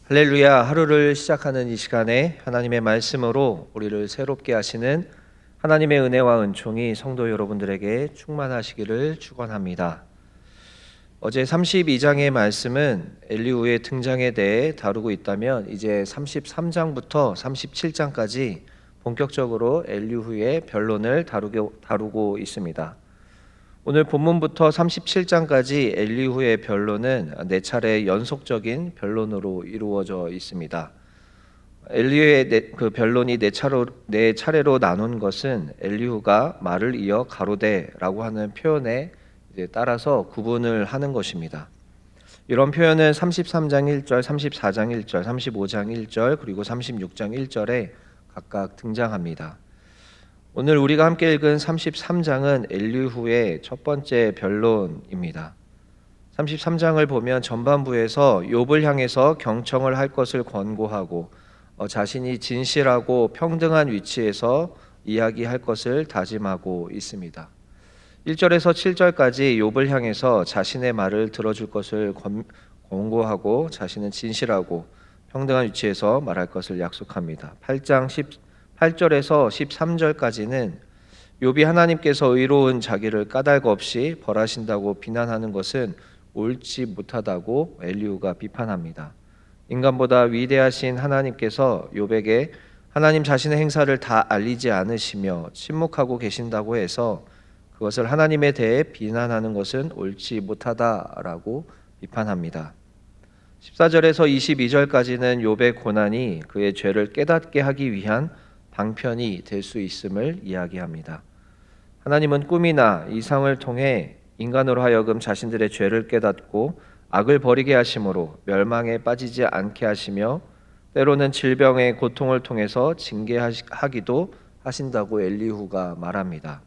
할렐루야. 하루를 시작하는 이 시간에 하나님의 말씀으로 우리를 새롭게 하시는 하나님의 은혜와 은총이 성도 여러분들에게 충만하시기를 축원합니다. 어제 32장의 말씀은 엘리후의 등장에 대해 다루고 있다면 이제 33장부터 37장까지 본격적으로 엘리후의 변론을 다루고 있습니다. 오늘 본문부터 37장까지 엘리후의 변론은 네 차례 연속적인 변론으로 이루어져 있습니다. 엘리후의 그 변론이 네 차례로 나눈 것은 엘리후가 말을 이어 가로되라고 하는 표현에 따라서 구분을 하는 것입니다. 이런 표현은 33장 1절, 34장 1절, 35장 1절, 그리고 36장 1절에 각각 등장합니다. 오늘 우리가 함께 읽은 33장은 엘리후의 첫 번째 변론입니다. 33장을 보면 전반부에서 욥을 향해서 경청을 할 것을 권고하고 자신이 진실하고 평등한 위치에서 이야기할 것을 다짐하고 있습니다. 1절에서 7절까지 욥을 향해서 자신의 말을 들어줄 것을 권고하고 자신은 진실하고 평등한 위치에서 말할 것을 약속합니다. 8절에서 13절까지는 욥이 하나님께서 의로운 자기를 까닭 없이 벌하신다고 비난하는 것은 옳지 못하다고 엘리후가 비판합니다. 인간보다 위대하신 하나님께서 욥에게 하나님 자신의 행사를 다 알리지 않으시며 침묵하고 계신다고 해서 그것을 하나님에 대해 비난하는 것은 옳지 못하다라고 비판합니다. 14절에서 22절까지는 욥의 고난이 그의 죄를 깨닫게 하기 위한 방편이 될 수 있음을 이야기합니다. 하나님은 꿈이나 이상을 통해 인간으로 하여금 자신들의 죄를 깨닫고 악을 버리게 하심으로 멸망에 빠지지 않게 하시며 때로는 질병의 고통을 통해서 징계하기도 하신다고 엘리후가 말합니다.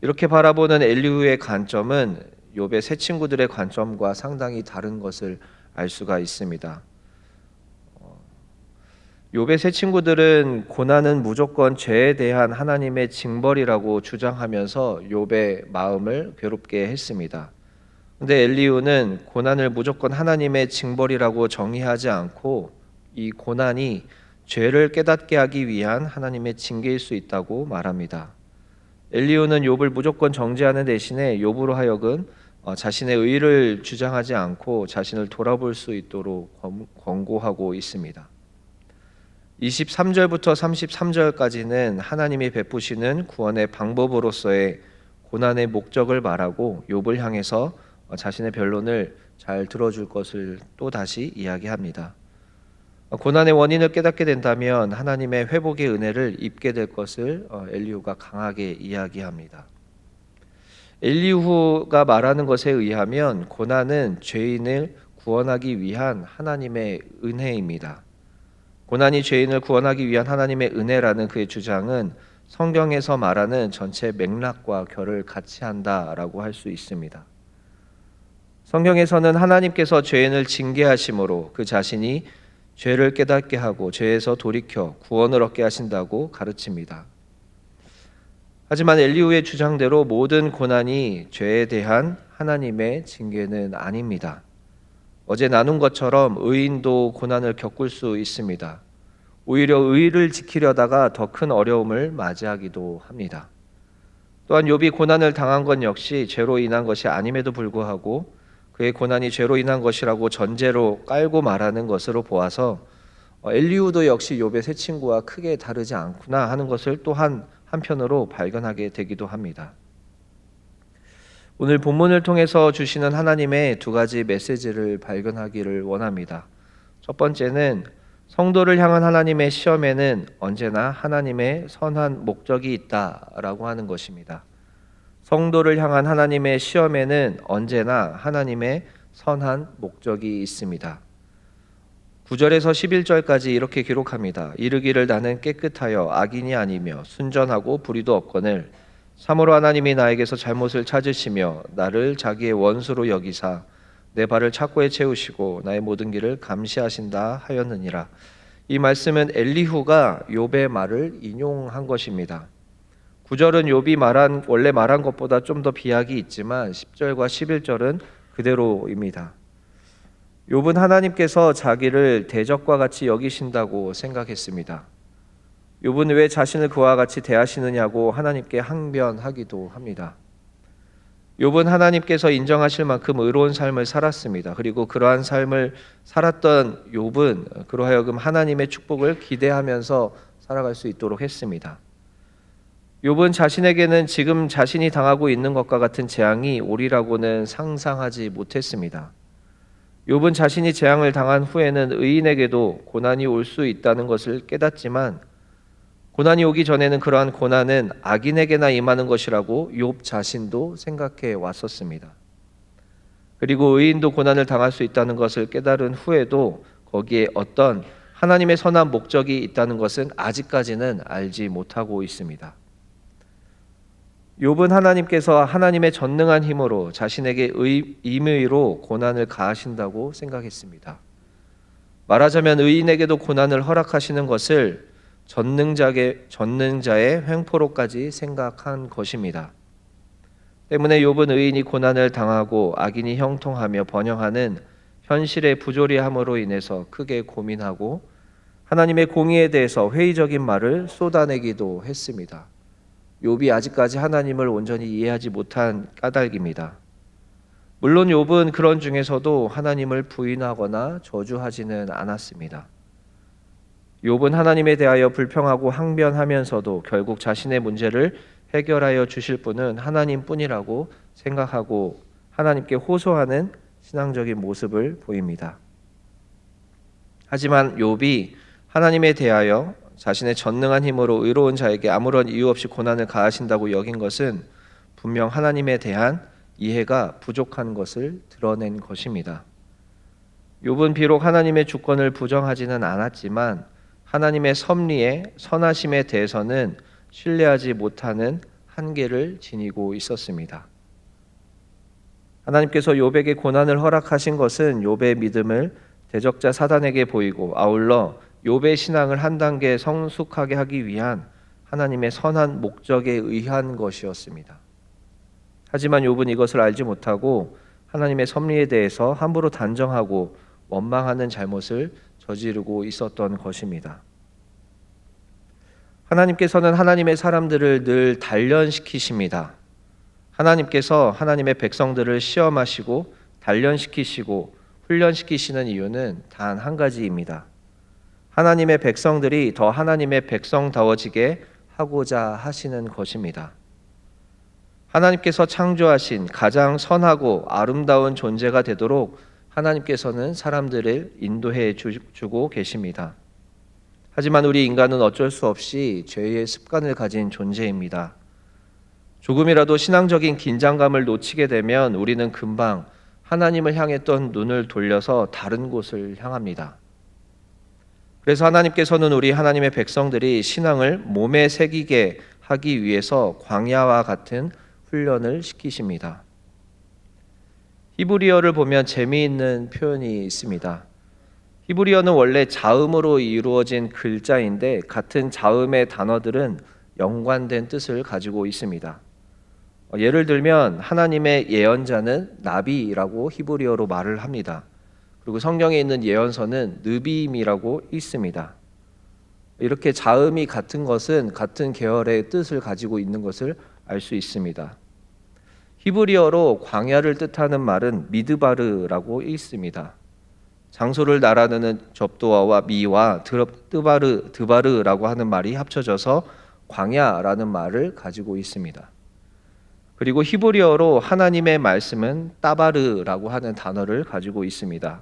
이렇게 바라보는 엘리후의 관점은 욥의 세 친구들의 관점과 상당히 다른 것을 알 수가 있습니다. 욥의 세 친구들은 고난은 무조건 죄에 대한 하나님의 징벌이라고 주장하면서 욥의 마음을 괴롭게 했습니다. 그런데 엘리후는 고난을 무조건 하나님의 징벌이라고 정의하지 않고 이 고난이 죄를 깨닫게 하기 위한 하나님의 징계일 수 있다고 말합니다. 엘리후는 욥을 무조건 정죄하는 대신에 욥으로 하여금 자신의 의를 주장하지 않고 자신을 돌아볼 수 있도록 권고하고 있습니다. 23절부터 33절까지는 하나님이 베푸시는 구원의 방법으로서의 고난의 목적을 말하고 욥을 향해서 자신의 변론을 잘 들어줄 것을 또 다시 이야기합니다. 고난의 원인을 깨닫게 된다면 하나님의 회복의 은혜를 입게 될 것을 엘리후가 강하게 이야기합니다. 엘리후가 말하는 것에 의하면 고난은 죄인을 구원하기 위한 하나님의 은혜입니다. 고난이 죄인을 구원하기 위한 하나님의 은혜라는 그의 주장은 성경에서 말하는 전체 맥락과 결을 같이 한다라고 할 수 있습니다. 성경에서는 하나님께서 죄인을 징계하심으로 그 자신이 죄를 깨닫게 하고 죄에서 돌이켜 구원을 얻게 하신다고 가르칩니다. 하지만 엘리후의 주장대로 모든 고난이 죄에 대한 하나님의 징계는 아닙니다. 어제 나눈 것처럼 의인도 고난을 겪을 수 있습니다. 오히려 의를 지키려다가 더 큰 어려움을 맞이하기도 합니다. 또한 욥이 고난을 당한 것 역시 죄로 인한 것이 아님에도 불구하고 그의 고난이 죄로 인한 것이라고 전제로 깔고 말하는 것으로 보아서 엘리후도 역시 욥의 세 친구와 크게 다르지 않구나 하는 것을 또한 한편으로 발견하게 되기도 합니다. 오늘 본문을 통해서 주시는 하나님의 두 가지 메시지를 발견하기를 원합니다. 첫 번째는 성도를 향한 하나님의 시험에는 언제나 하나님의 선한 목적이 있다라고 하는 것입니다. 성도를 향한 하나님의 시험에는 언제나 하나님의 선한 목적이 있습니다. 9절에서 11절까지 이렇게 기록합니다. 이르기를 나는 깨끗하여 악인이 아니며 순전하고 불의도 없거늘 참으로 하나님이 나에게서 잘못을 찾으시며 나를 자기의 원수로 여기사 내 발을 착고에 채우시고 나의 모든 길을 감시하신다 하였느니라. 이 말씀은 엘리후가 욥의 말을 인용한 것입니다. 9절은 욥이 원래 말한 것보다 좀 더 비약이 있지만 10절과 11절은 그대로입니다. 욥은 하나님께서 자기를 대적과 같이 여기신다고 생각했습니다. 욥은 왜 자신을 그와 같이 대하시느냐고 하나님께 항변하기도 합니다. 욥은 하나님께서 인정하실 만큼 의로운 삶을 살았습니다. 그리고 그러한 삶을 살았던 욥은 그로하여금 하나님의 축복을 기대하면서 살아갈 수 있도록 했습니다. 욥은 자신에게는 지금 자신이 당하고 있는 것과 같은 재앙이 오리라고는 상상하지 못했습니다. 욥은 자신이 재앙을 당한 후에는 의인에게도 고난이 올 수 있다는 것을 깨닫지만 고난이 오기 전에는 그러한 고난은 악인에게나 임하는 것이라고 욥 자신도 생각해 왔었습니다. 그리고 의인도 고난을 당할 수 있다는 것을 깨달은 후에도 거기에 어떤 하나님의 선한 목적이 있다는 것은 아직까지는 알지 못하고 있습니다. 욥은 하나님께서 하나님의 전능한 힘으로 자신에게 임의로 고난을 가하신다고 생각했습니다. 말하자면 의인에게도 고난을 허락하시는 것을 전능자의 횡포로까지 생각한 것입니다. 때문에 욥은 의인이 고난을 당하고 악인이 형통하며 번영하는 현실의 부조리함으로 인해서 크게 고민하고 하나님의 공의에 대해서 회의적인 말을 쏟아내기도 했습니다. 욥이 아직까지 하나님을 온전히 이해하지 못한 까닭입니다. 물론 욥은 그런 중에서도 하나님을 부인하거나 저주하지는 않았습니다. 욥은 하나님에 대하여 불평하고 항변하면서도 결국 자신의 문제를 해결하여 주실 분은 하나님뿐이라고 생각하고 하나님께 호소하는 신앙적인 모습을 보입니다. 하지만 욥이 하나님에 대하여 자신의 전능한 힘으로 의로운 자에게 아무런 이유 없이 고난을 가하신다고 여긴 것은 분명 하나님에 대한 이해가 부족한 것을 드러낸 것입니다. 욥은 비록 하나님의 주권을 부정하지는 않았지만 하나님의 섭리에 선하심에 대해서는 신뢰하지 못하는 한계를 지니고 있었습니다. 하나님께서 욥에게 고난을 허락하신 것은 욥의 믿음을 대적자 사단에게 보이고 아울러 욥의 신앙을 한 단계 성숙하게 하기 위한 하나님의 선한 목적에 의한 것이었습니다. 하지만 욥은 이것을 알지 못하고 하나님의 섭리에 대해서 함부로 단정하고 원망하는 잘못을 저지르고 있었던 것입니다. 하나님께서는 하나님의 사람들을 늘 단련시키십니다. 하나님께서 하나님의 백성들을 시험하시고 단련시키시고 훈련시키시는 이유는 단 한 가지입니다. 하나님의 백성들이 더 하나님의 백성다워지게 하고자 하시는 것입니다. 하나님께서 창조하신 가장 선하고 아름다운 존재가 되도록 하나님께서는 사람들을 인도해 주고 계십니다. 하지만 우리 인간은 어쩔 수 없이 죄의 습관을 가진 존재입니다. 조금이라도 신앙적인 긴장감을 놓치게 되면 우리는 금방 하나님을 향했던 눈을 돌려서 다른 곳을 향합니다. 그래서 하나님께서는 우리 하나님의 백성들이 신앙을 몸에 새기게 하기 위해서 광야와 같은 훈련을 시키십니다. 히브리어를 보면 재미있는 표현이 있습니다. 히브리어는 원래 자음으로 이루어진 글자인데 같은 자음의 단어들은 연관된 뜻을 가지고 있습니다. 예를 들면 하나님의 예언자는 나비라고 히브리어로 말을 합니다. 그리고 성경에 있는 예언서는 느비임이라고 있습니다. 이렇게 자음이 같은 것은 같은 계열의 뜻을 가지고 있는 것을 알 수 있습니다. 히브리어로 광야를 뜻하는 말은 미드바르라고 있습니다. 장소를 나라는 접두어와 미와 드바르라고 하는 말이 합쳐져서 광야라는 말을 가지고 있습니다. 그리고 히브리어로 하나님의 말씀은 따바르라고 하는 단어를 가지고 있습니다.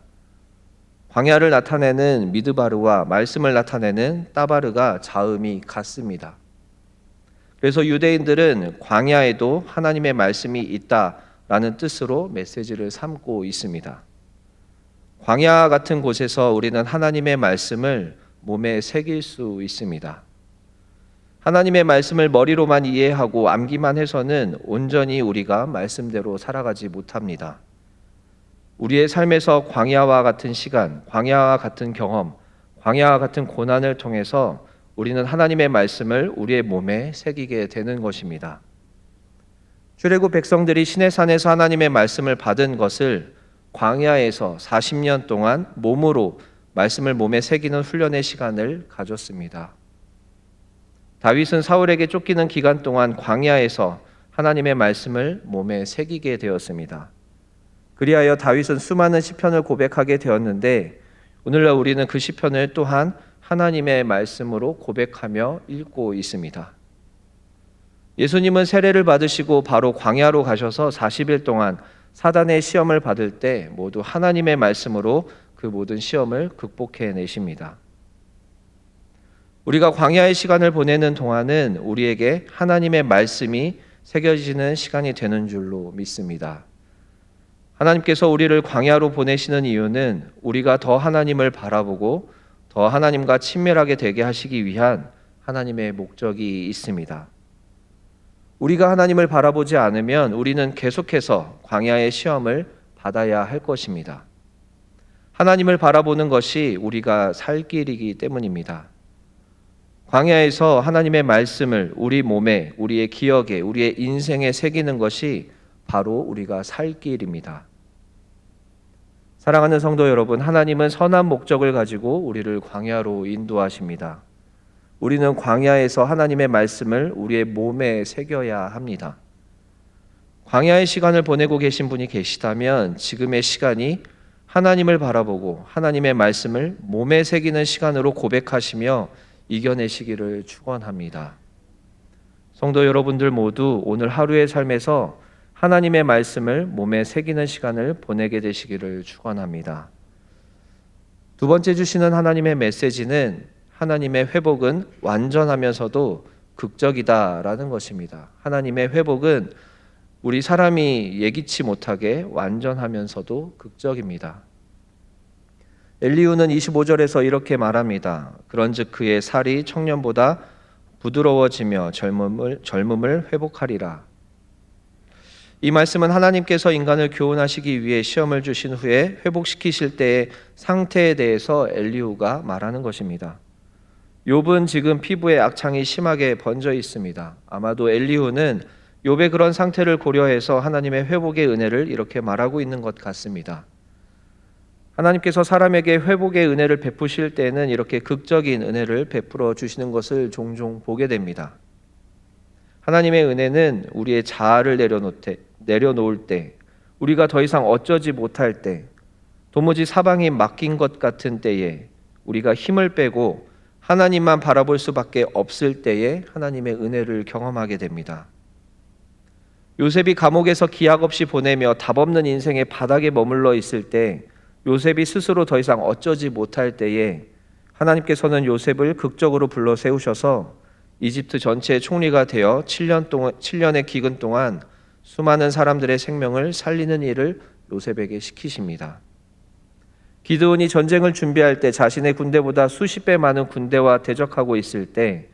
광야를 나타내는 미드바르와 말씀을 나타내는 따바르가 자음이 같습니다. 그래서 유대인들은 광야에도 하나님의 말씀이 있다라는 뜻으로 메시지를 삼고 있습니다. 광야 같은 곳에서 우리는 하나님의 말씀을 몸에 새길 수 있습니다. 하나님의 말씀을 머리로만 이해하고 암기만 해서는 온전히 우리가 말씀대로 살아가지 못합니다. 우리의 삶에서 광야와 같은 시간, 광야와 같은 경험, 광야와 같은 고난을 통해서 우리는 하나님의 말씀을 우리의 몸에 새기게 되는 것입니다. 출애굽 백성들이 시내산에서 하나님의 말씀을 받은 것을 광야에서 40년 동안 몸으로 말씀을 몸에 새기는 훈련의 시간을 가졌습니다. 다윗은 사울에게 쫓기는 기간 동안 광야에서 하나님의 말씀을 몸에 새기게 되었습니다. 그리하여 다윗은 수많은 시편을 고백하게 되었는데 오늘날 우리는 그 시편을 또한 하나님의 말씀으로 고백하며 읽고 있습니다. 예수님은 세례를 받으시고 바로 광야로 가셔서 40일 동안 사단의 시험을 받을 때 모두 하나님의 말씀으로 그 모든 시험을 극복해내십니다. 우리가 광야의 시간을 보내는 동안은 우리에게 하나님의 말씀이 새겨지는 시간이 되는 줄로 믿습니다. 하나님께서 우리를 광야로 보내시는 이유는 우리가 더 하나님을 바라보고 더 하나님과 친밀하게 되게 하시기 위한 하나님의 목적이 있습니다. 우리가 하나님을 바라보지 않으면 우리는 계속해서 광야의 시험을 받아야 할 것입니다. 하나님을 바라보는 것이 우리가 살 길이기 때문입니다. 광야에서 하나님의 말씀을 우리 몸에, 우리의 기억에, 우리의 인생에 새기는 것이 바로 우리가 살 길입니다. 사랑하는 성도 여러분, 하나님은 선한 목적을 가지고 우리를 광야로 인도하십니다. 우리는 광야에서 하나님의 말씀을 우리의 몸에 새겨야 합니다. 광야의 시간을 보내고 계신 분이 계시다면 지금의 시간이 하나님을 바라보고 하나님의 말씀을 몸에 새기는 시간으로 고백하시며 이겨내시기를 축원합니다. 성도 여러분들 모두 오늘 하루의 삶에서 하나님의 말씀을 몸에 새기는 시간을 보내게 되시기를 축원합니다. 두 번째 주시는 하나님의 메시지는 하나님의 회복은 완전하면서도 극적이다라는 것입니다. 하나님의 회복은 우리 사람이 예기치 못하게 완전하면서도 극적입니다. 엘리후는 25절에서 이렇게 말합니다. 그런즉 그의 살이 청년보다 부드러워지며 젊음을 회복하리라. 이 말씀은 하나님께서 인간을 교훈하시기 위해 시험을 주신 후에 회복시키실 때의 상태에 대해서 엘리후가 말하는 것입니다. 욥은 지금 피부에 악창이 심하게 번져 있습니다. 아마도 엘리후는 욥의 그런 상태를 고려해서 하나님의 회복의 은혜를 이렇게 말하고 있는 것 같습니다. 하나님께서 사람에게 회복의 은혜를 베푸실 때는 이렇게 극적인 은혜를 베풀어 주시는 것을 종종 보게 됩니다. 하나님의 은혜는 우리의 자아를 내려놓을 때, 우리가 더 이상 어쩌지 못할 때, 도무지 사방이 막힌 것 같은 때에 우리가 힘을 빼고 하나님만 바라볼 수밖에 없을 때에 하나님의 은혜를 경험하게 됩니다. 요셉이 감옥에서 기약 없이 보내며 답 없는 인생의 바닥에 머물러 있을 때 요셉이 스스로 더 이상 어쩌지 못할 때에 하나님께서는 요셉을 극적으로 불러 세우셔서 이집트 전체의 총리가 되어 7년의 기근 동안 수많은 사람들의 생명을 살리는 일을 요셉에게 시키십니다. 기드온이 전쟁을 준비할 때 자신의 군대보다 수십 배 많은 군대와 대적하고 있을 때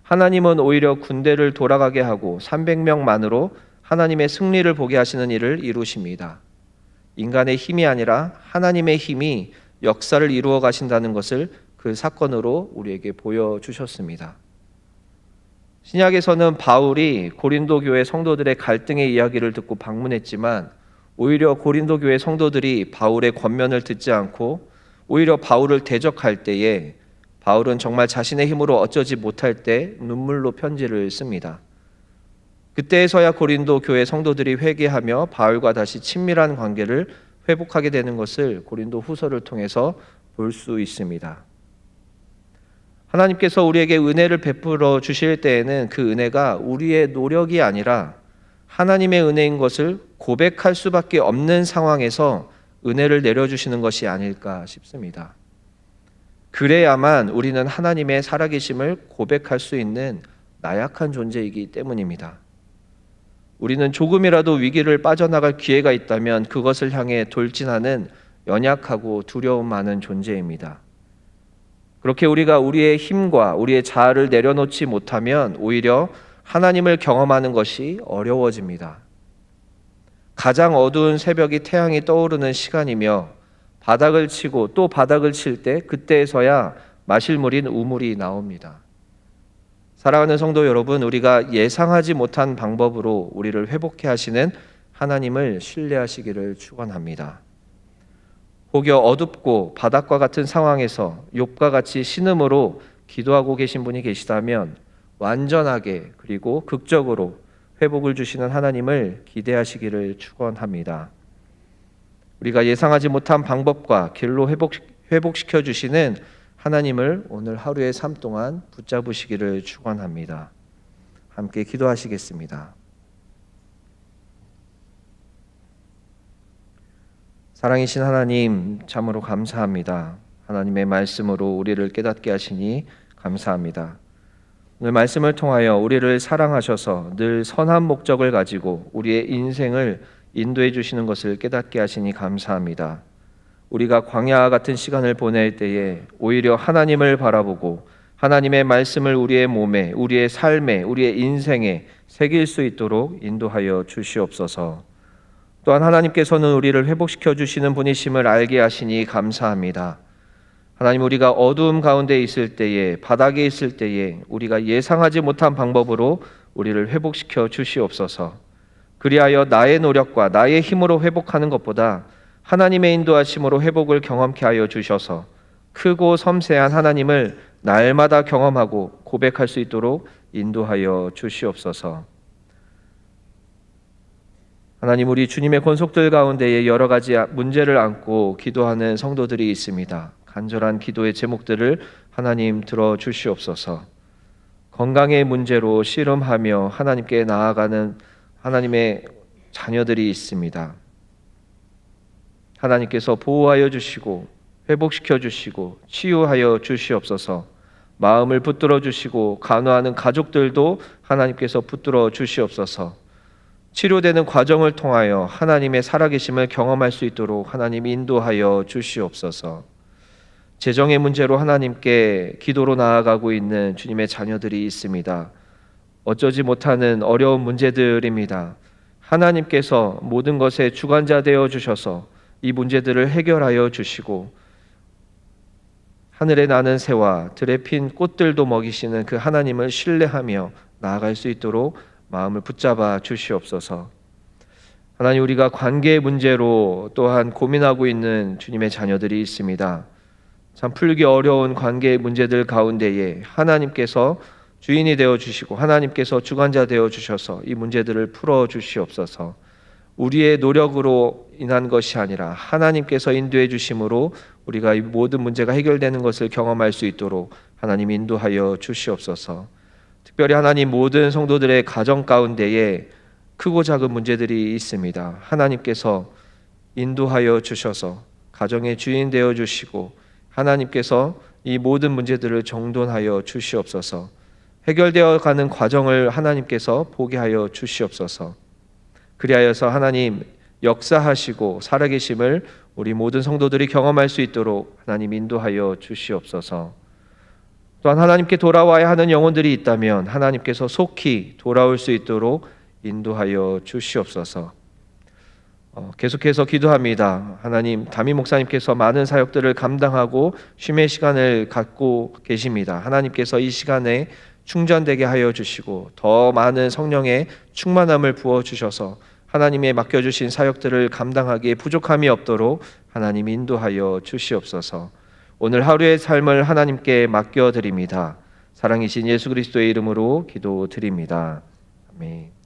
하나님은 오히려 군대를 돌아가게 하고 300명만으로 하나님의 승리를 보게 하시는 일을 이루십니다. 인간의 힘이 아니라 하나님의 힘이 역사를 이루어 가신다는 것을 그 사건으로 우리에게 보여주셨습니다. 신약에서는 바울이 고린도 교회 성도들의 갈등의 이야기를 듣고 방문했지만 오히려 고린도 교회 성도들이 바울의 권면을 듣지 않고 오히려 바울을 대적할 때에 바울은 정말 자신의 힘으로 어쩌지 못할 때 눈물로 편지를 씁니다. 그때에서야 고린도 교회 성도들이 회개하며 바울과 다시 친밀한 관계를 회복하게 되는 것을 고린도 후서를 통해서 볼 수 있습니다. 하나님께서 우리에게 은혜를 베풀어 주실 때에는 그 은혜가 우리의 노력이 아니라 하나님의 은혜인 것을 고백할 수밖에 없는 상황에서 은혜를 내려주시는 것이 아닐까 싶습니다. 그래야만 우리는 하나님의 살아계심을 고백할 수 있는 나약한 존재이기 때문입니다. 우리는 조금이라도 위기를 빠져나갈 기회가 있다면 그것을 향해 돌진하는 연약하고 두려움 많은 존재입니다. 그렇게 우리가 우리의 힘과 우리의 자아를 내려놓지 못하면 오히려 하나님을 경험하는 것이 어려워집니다. 가장 어두운 새벽이 태양이 떠오르는 시간이며 바닥을 치고 또 바닥을 칠 때 그때에서야 마실 물인 우물이 나옵니다. 사랑하는 성도 여러분, 우리가 예상하지 못한 방법으로 우리를 회복해 하시는 하나님을 신뢰하시기를 축원합니다. 혹여 어둡고 바닥과 같은 상황에서 욥과 같이 신음으로 기도하고 계신 분이 계시다면 완전하게 그리고 극적으로 회복을 주시는 하나님을 기대하시기를 축원합니다. 우리가 예상하지 못한 방법과 길로 회복시켜 주시는 하나님을 오늘 하루의 삶 동안 붙잡으시기를 축원합니다. 함께 기도하시겠습니다. 사랑이신 하나님, 참으로 감사합니다. 하나님의 말씀으로 우리를 깨닫게 하시니 감사합니다. 오늘 말씀을 통하여 우리를 사랑하셔서 늘 선한 목적을 가지고 우리의 인생을 인도해 주시는 것을 깨닫게 하시니 감사합니다. 우리가 광야 같은 시간을 보낼 때에 오히려 하나님을 바라보고 하나님의 말씀을 우리의 몸에, 우리의 삶에, 우리의 인생에 새길 수 있도록 인도하여 주시옵소서. 또한 하나님께서는 우리를 회복시켜 주시는 분이심을 알게 하시니 감사합니다. 하나님, 우리가 어두움 가운데 있을 때에, 바닥에 있을 때에 우리가 예상하지 못한 방법으로 우리를 회복시켜 주시옵소서. 그리하여 나의 노력과 나의 힘으로 회복하는 것보다 하나님의 인도하심으로 회복을 경험케 하여 주셔서 크고 섬세한 하나님을 날마다 경험하고 고백할 수 있도록 인도하여 주시옵소서. 하나님, 우리 주님의 권속들 가운데에 여러 가지 문제를 안고 기도하는 성도들이 있습니다. 간절한 기도의 제목들을 하나님 들어주시옵소서. 건강의 문제로 씨름하며 하나님께 나아가는 하나님의 자녀들이 있습니다. 하나님께서 보호하여 주시고 회복시켜 주시고 치유하여 주시옵소서. 마음을 붙들어 주시고 간호하는 가족들도 하나님께서 붙들어 주시옵소서. 치료되는 과정을 통하여 하나님의 살아계심을 경험할 수 있도록 하나님 인도하여 주시옵소서. 재정의 문제로 하나님께 기도로 나아가고 있는 주님의 자녀들이 있습니다. 어쩌지 못하는 어려운 문제들입니다. 하나님께서 모든 것의 주관자 되어 주셔서 이 문제들을 해결하여 주시고 하늘에 나는 새와 들에 핀 꽃들도 먹이시는 그 하나님을 신뢰하며 나아갈 수 있도록 마음을 붙잡아 주시옵소서. 하나님, 우리가 관계의 문제로 또한 고민하고 있는 주님의 자녀들이 있습니다. 참 풀기 어려운 관계의 문제들 가운데에 하나님께서 주인이 되어 주시고 하나님께서 주관자 되어 주셔서 이 문제들을 풀어 주시옵소서. 우리의 노력으로 인한 것이 아니라 하나님께서 인도해 주심으로 우리가 이 모든 문제가 해결되는 것을 경험할 수 있도록 하나님 인도하여 주시옵소서. 특별히 하나님, 모든 성도들의 가정 가운데에 크고 작은 문제들이 있습니다. 하나님께서 인도하여 주셔서 가정의 주인 되어 주시고 하나님께서 이 모든 문제들을 정돈하여 주시옵소서. 해결되어 가는 과정을 하나님께서 보게 하여 주시옵소서. 그리하여서 하나님 역사하시고 살아계심을 우리 모든 성도들이 경험할 수 있도록 하나님 인도하여 주시옵소서. 또한 하나님께 돌아와야 하는 영혼들이 있다면 하나님께서 속히 돌아올 수 있도록 인도하여 주시옵소서. 계속해서 기도합니다. 하나님, 담임 목사님께서 많은 사역들을 감당하고 쉼의 시간을 갖고 계십니다. 하나님께서 이 시간에 충전되게 하여 주시고 더 많은 성령의 충만함을 부어 주셔서 하나님의 맡겨주신 사역들을 감당하기에 부족함이 없도록 하나님 인도하여 주시옵소서. 오늘 하루의 삶을 하나님께 맡겨드립니다. 사랑이신 예수 그리스도의 이름으로 기도드립니다. 아멘.